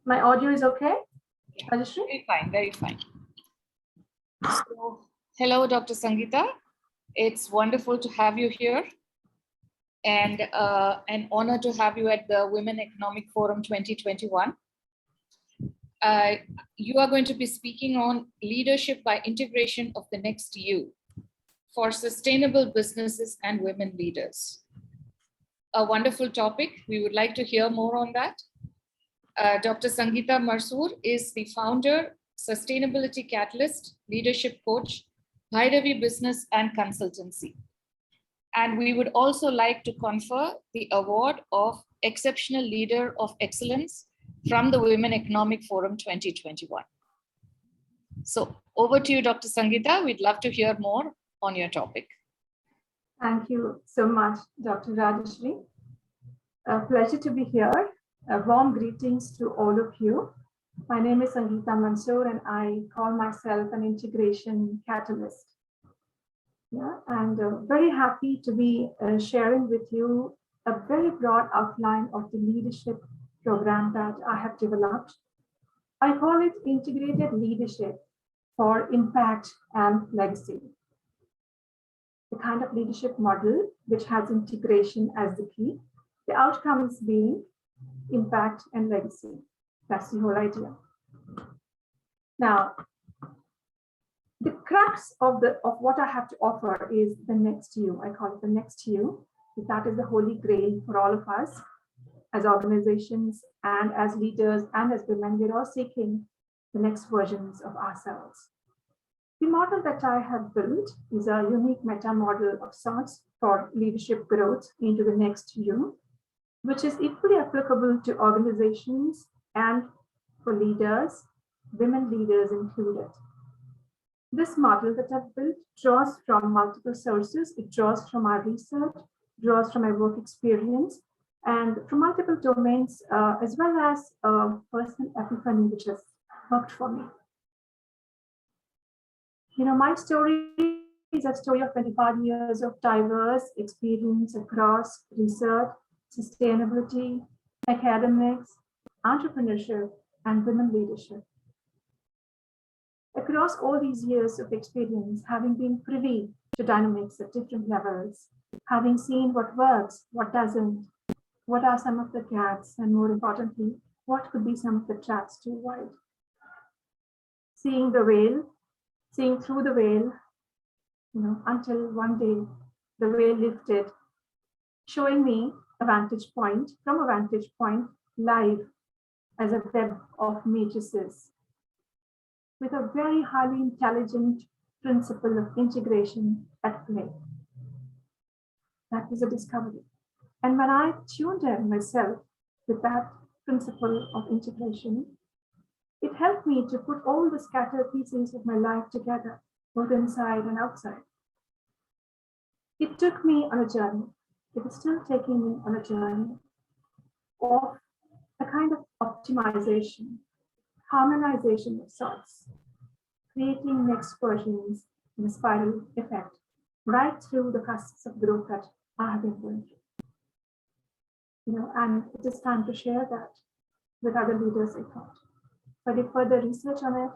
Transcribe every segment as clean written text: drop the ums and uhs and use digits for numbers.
My audio is okay? Yeah, Rajeshri? very fine, very fine. So, hello, Dr. Sangeeta. It's wonderful to have you here, and an honor to have you at the Women Economic Forum 2021. Uh, you are going to be speaking on leadership by integration of the next you for sustainable businesses and women leaders. A wonderful topic. We would like to hear more on that. Dr. Sangeeta Marsoor is the founder, Sustainability Catalyst, Leadership Coach, Bhairavi Business and Consultancy. And we would also like to confer the award of Exceptional Leader of Excellence from the Women Economic Forum 2021. So over to you, Dr. Sangeeta. We'd love to hear more on your topic. Thank you so much, Dr. Rajeshri. A pleasure to be here. Warm greetings to all of you. My name is Sangeeta Mansoor and I call myself an integration catalyst. Yeah, and very happy to be sharing with you a very broad outline of the leadership program that I have developed. I call it integrated leadership for impact and legacy. The kind of leadership model which has integration as the key, the outcomes being impact and legacy. That's the whole idea. Now, the crux of what I have to offer is the next you. I call it the next you. That is the holy grail for all of us as organizations and as leaders and as women. We're all seeking the next versions of ourselves. The model that I have built is a unique meta model of sorts for leadership growth into the next you, which is equally applicable to organizations and for leaders, women leaders included. This model that I've built draws from multiple sources. It draws from our research, draws from my work experience, and from multiple domains, as well as personal epiphany, which has worked for me. You know, my story is a story of 25 years of diverse experience across research, sustainability, academics, entrepreneurship, and women leadership. Across all these years of experience, having been privy to dynamics at different levels, having seen what works, what doesn't, what are some of the gaps, and more importantly, what could be some of the traps to avoid. Seeing the veil, seeing through the veil, until one day the veil lifted, showing me a vantage point, from a vantage point, live as a web of matrices, with a very highly intelligent principle of integration at play. That was a discovery. And when I tuned in myself with that principle of integration, it helped me to put all the scattered pieces of my life together, both inside and outside. It took me on a journey. It is still taking me on a journey of a kind of optimization, harmonization of sorts, creating next versions in a spiral effect right through the cusps of growth that I have been going through. And it is time to share that with other leaders, I thought. I did further research on it,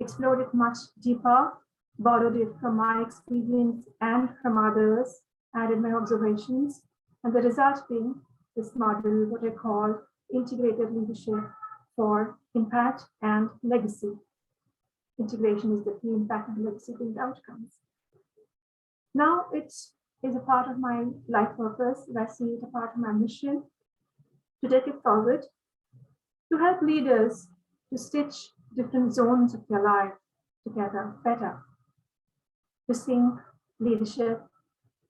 explored it much deeper, borrowed it from my experience and from others, added my observations, and the result being this model, what I call integrated leadership for impact and legacy. Integration is the key, impact and legacy being the outcomes. Now it is a part of my life purpose, I see it a part of my mission to take it forward, to help leaders to stitch different zones of their life together better, to sync leadership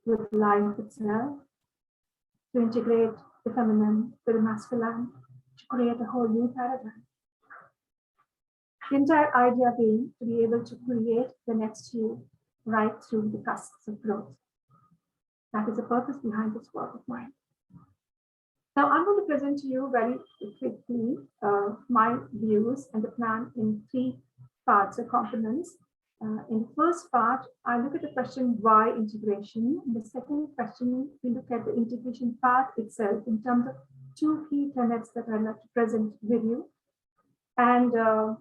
with life itself, to integrate the feminine with the masculine, to create a whole new paradigm. The entire idea being to be able to create the next you right through the cusps of growth. That is the purpose behind this work of mine. Now, I'm going to present to you very quickly my views and the plan in 3 parts or components. In the first part, I look at the question, why integration? In the second question, we look at the integration part itself in terms of 2 key tenets that I'd like to present with you. And the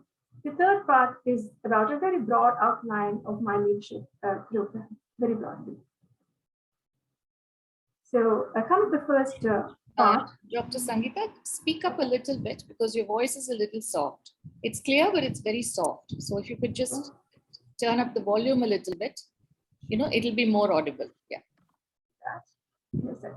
third part is about a very broad outline of my leadership program, very broadly. So I come to the first part. Dr. Sangeeta, speak up a little bit because your voice is a little soft. It's clear, but it's very soft. So if you could just turn up the volume a little bit, it'll be more audible. Yeah. Yes, sir.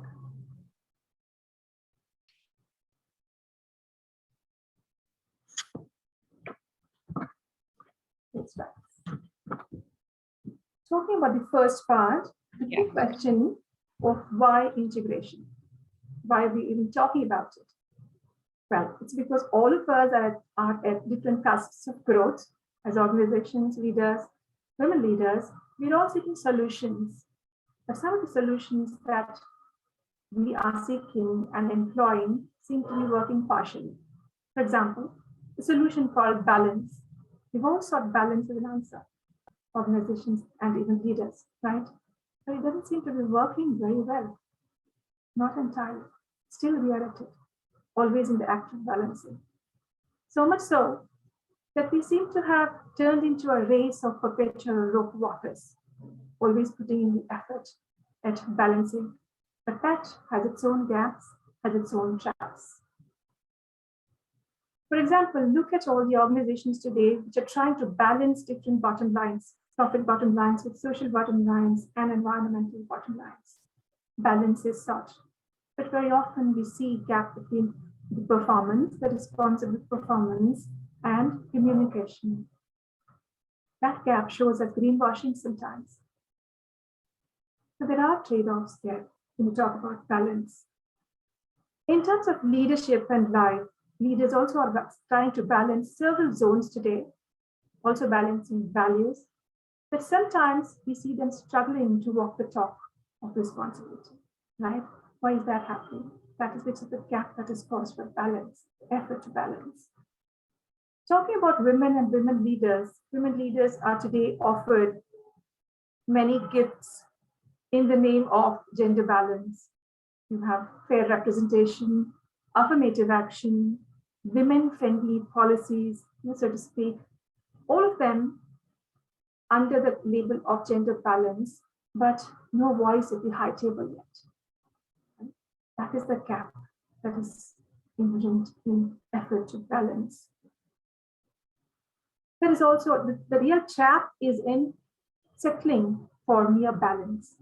That's right. Talking about the first part, the key question of why integration? Why are we even talking about it? Well, it's because all of us are at different cusps of growth as organizations, leaders, women leaders. We're all seeking solutions. But some of the solutions that we are seeking and employing seem to be working partially. For example, the solution called balance. We've all sought balance as an answer, organizations and even leaders, right? But it doesn't seem to be working very well. Not entirely. Still, we are at it, always in the act of balancing. So much so that we seem to have turned into a race of perpetual rope walkers, always putting in the effort at balancing. But that has its own gaps, has its own traps. For example, look at all the organizations today which are trying to balance different bottom lines, profit bottom lines with social bottom lines and environmental bottom lines. Balance is sought. But very often we see a gap between the performance, the responsible performance, and communication. That gap shows as greenwashing sometimes. So there are trade-offs there when we talk about balance. In terms of leadership and life, leaders also are trying to balance several zones today, also balancing values, but sometimes we see them struggling to walk the talk of responsibility, right? Why is that happening? That is because of the gap that is caused for balance, effort to balance. Talking about women and women leaders are today offered many gifts in the name of gender balance. You have fair representation, affirmative action, women-friendly policies, so to speak, all of them under the label of gender balance, but no voice at the high table yet. That is the gap that is inherent in effort to balance. There is also the real trap is in settling for mere balance,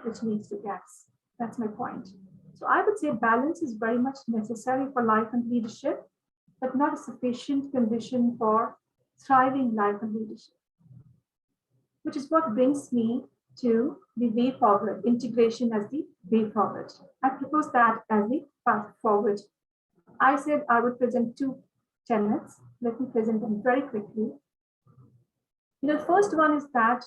which leads to gaps. That's my point. So I would say balance is very much necessary for life and leadership, but not a sufficient condition for thriving life and leadership. Which is what brings me to the way forward, integration as the way forward. I propose that as the path forward. I said I would present two tenets. Let me present them very quickly. The first one is that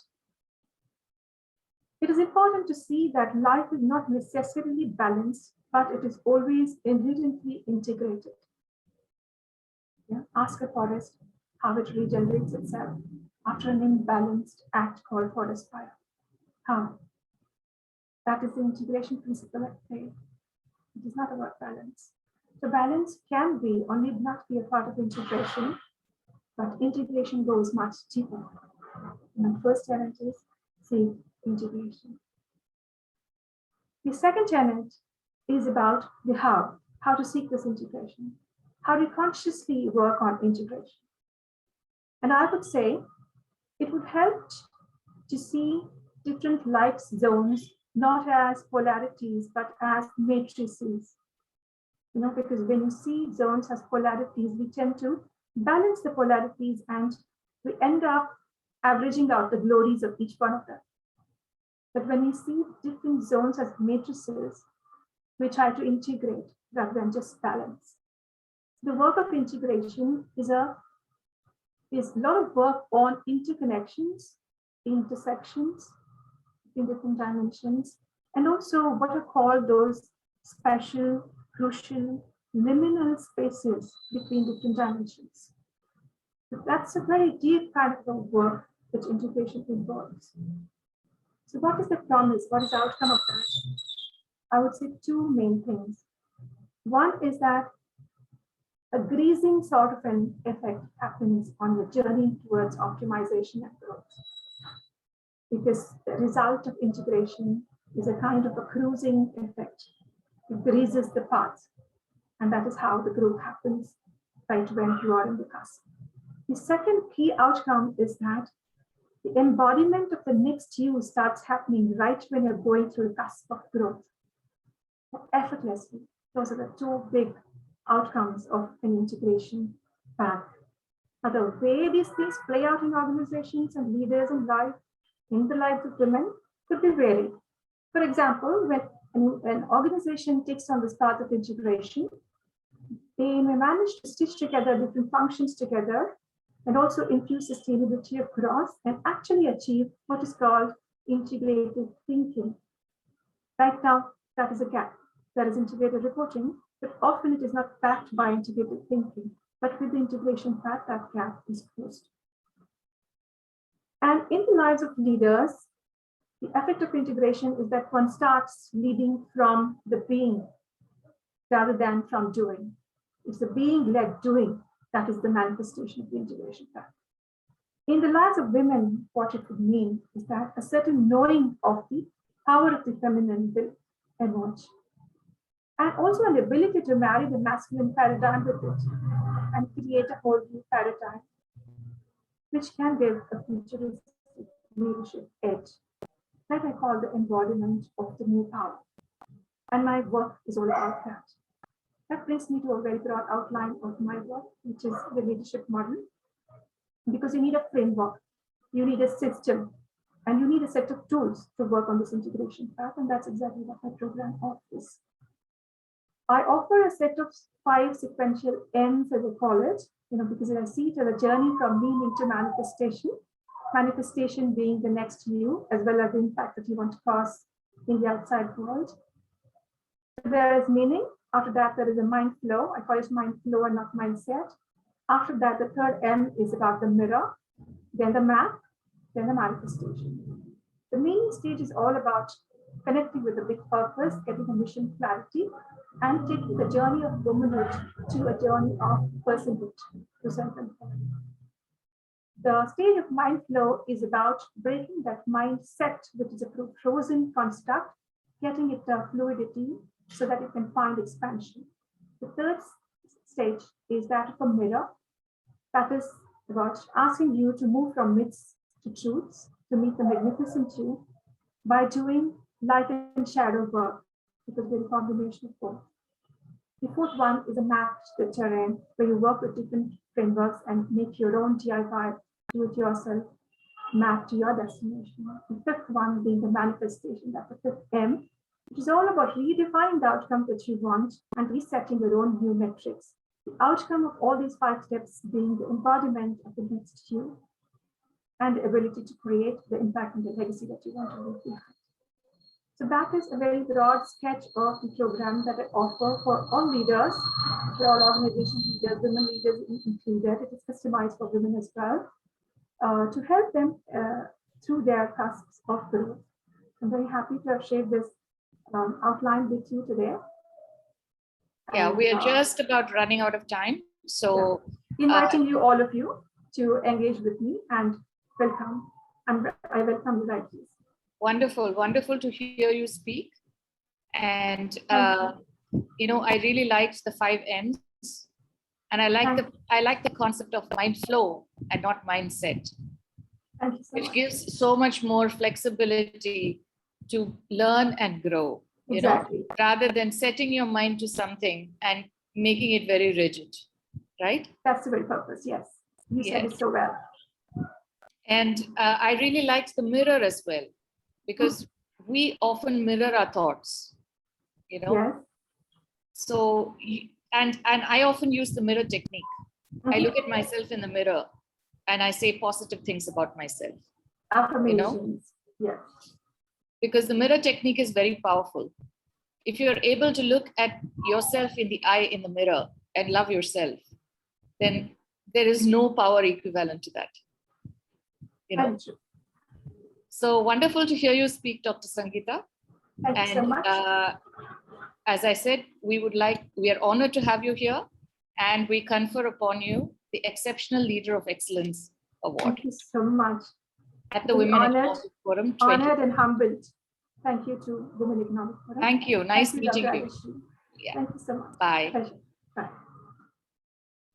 it is important to see that life is not necessarily balanced, but it is always inherently integrated. Ask a forest how it regenerates itself after an imbalanced act called forest fire. How? That is the integration principle at play. It is not about balance. So balance can be or need not be a part of integration, but integration goes much deeper. My first tenet is see integration. The second tenet is about the how to seek this integration, how to consciously work on integration. And I would say it would help to see different life zones not as polarities, but as matrices. Because when you see zones as polarities, we tend to balance the polarities and we end up averaging out the glories of each one of them. But when we see different zones as matrices, we try to integrate rather than just balance. The work of integration is a lot of work on interconnections, intersections in different dimensions, and also what are called those special, crucial, liminal spaces between different dimensions. But that's a very deep kind of work which integration involves. So what is the promise? What is the outcome of that? I would say two main things. One is that a greasing sort of an effect happens on your journey towards optimization and growth. Because the result of integration is a kind of a cruising effect. It greases the path. And that is how the growth happens right when you are in the cusp. The second key outcome is that the embodiment of the next you starts happening right when you're going through the cusp of growth. Effortlessly. Those are the two big outcomes of an integration path. Now, the way these things play out in organizations and leaders in life, in the lives of women, could be varied. For example, when an organization takes on this path of integration, they may manage to stitch together different functions together and also infuse sustainability across and actually achieve what is called integrated thinking. Right now, that is a gap. There is integrated reporting, but often it is not backed by integrated thinking. But with the integration path, that gap is closed. And in the lives of leaders, the effect of integration is that one starts leading from the being rather than from doing. It's the being-led doing that is the manifestation of the integration path. In the lives of women, what it would mean is that a certain knowing of the power of the feminine will emerge. And also an ability to marry the masculine paradigm with it and create a whole new paradigm, which can give a futuristic leadership edge that I call the embodiment of the new power. And my work is all about that. That brings me to a very broad outline of my work, which is the leadership model. Because you need a framework, you need a system, and you need a set of tools to work on this integration path, and that's exactly what my program offers. I offer a set of 5 sequential M's, as I call it, because I see it as a journey from meaning to manifestation. Manifestation being the next you, as well as the impact that you want to cause in the outside world. There is meaning. After that, there is a mind flow. I call it mind flow and not mindset. After that, the third M is about the mirror, then the map, then the manifestation. The meaning stage is all about connecting with the big purpose, getting a mission clarity, and taking the journey of womanhood to a journey of personhood to self-empowerment. The stage of mind flow is about breaking that mindset, which is a frozen construct, getting it fluidity so that it can find expansion. The third stage is that of a mirror. That is about asking you to move from myths to truths, to meet the magnificent truth by doing light and shadow work, because we're a combination of both. The fourth one is a map to the terrain, where you work with different frameworks and make your own DIY, do-it-yourself map to your destination. The fifth one being the manifestation, that's the fifth M, which is all about redefining the outcome that you want and resetting your own new metrics. The outcome of all these 5 steps being the embodiment of the next you and the ability to create the impact and the legacy that you want to leave behind. So that is a very broad sketch of the program that I offer for all leaders, for all organization leaders, women leaders included. It is customized for women as well, to help them through their cusps of growth. I'm very happy to have shared this outline with you today. Yeah, we are just about running out of time. So inviting you, all of you, to engage with me and welcome. I welcome you, right, please. Wonderful, wonderful to hear you speak. And I really liked the 5 M's, and I like the concept of mind flow and not mindset, which gives so much more flexibility to learn and grow. Exactly. Rather than setting your mind to something and making it very rigid, right? That's the very purpose, yes. You said it so well. And I really liked the mirror as well, because we often mirror our thoughts, Yes. So, and I often use the mirror technique. I look at myself in the mirror and I say positive things about myself. Affirmations, yes. Because the mirror technique is very powerful. If you're able to look at yourself in the eye in the mirror and love yourself, then there is no power equivalent to that. So wonderful to hear you speak, Dr. Sangeeta. Thank you so much. As I said, we are honored to have you here. and we confer upon you the Exceptional Leader of Excellence Award Thank you so much. at the Very Women honored, Economic Forum 20. Honored and humbled. Thank you to Women Economic Forum. Thank you. Nice Thank meeting Dr. you. Adishri. Yeah. Thank you so much. Bye. Pleasure. Bye.